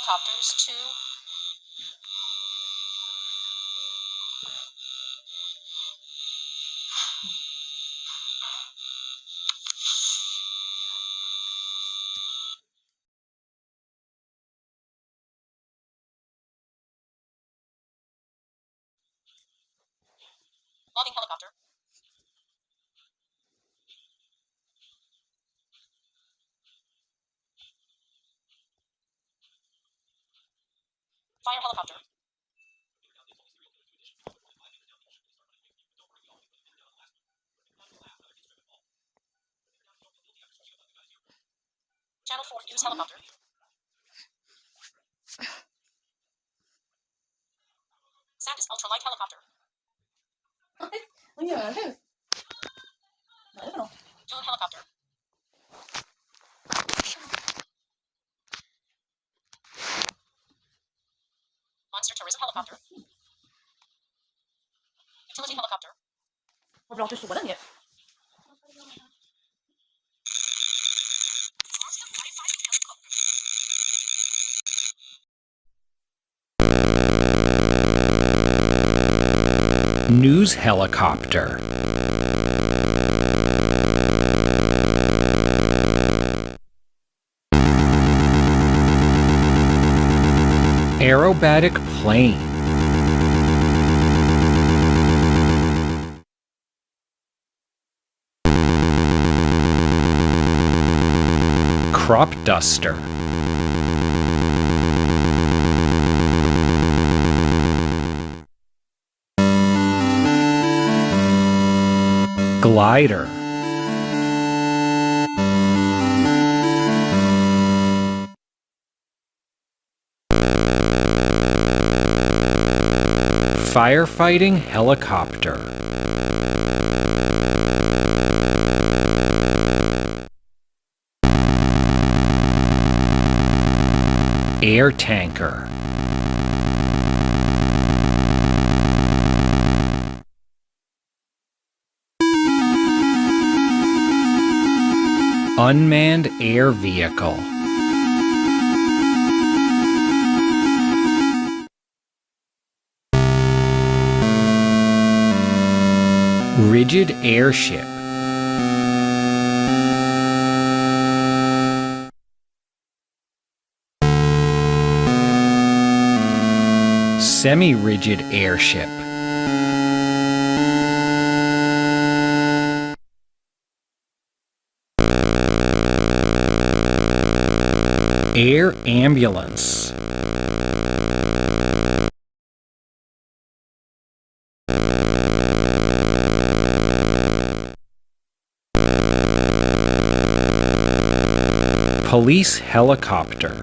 helicopters to logging helicopter. Fire helicopter. Channel 4 use helicopter. Sandus ultralight helicopter. Drone helicopter. Monster tourism helicopter. Utility helicopter. 我不知道这是我的脸。News helicopter. Aerobatic plane. Crop duster. Glider. Firefighting helicopter. Air tanker. Unmanned air vehicle. Rigid airship. Semi-rigid airship. Air ambulance. Police helicopter.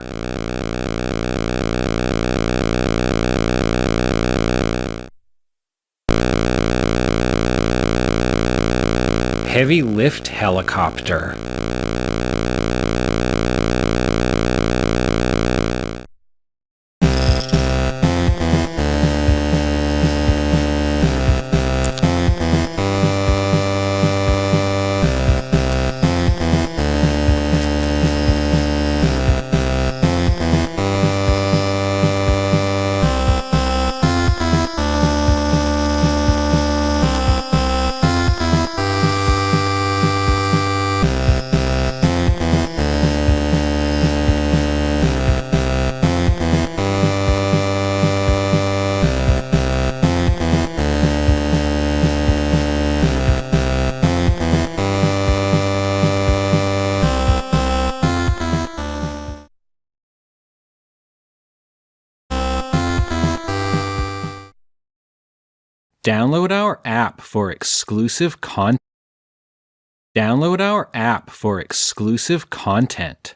Heavy lift helicopter. Download our app for exclusive content. Download our app for exclusive content.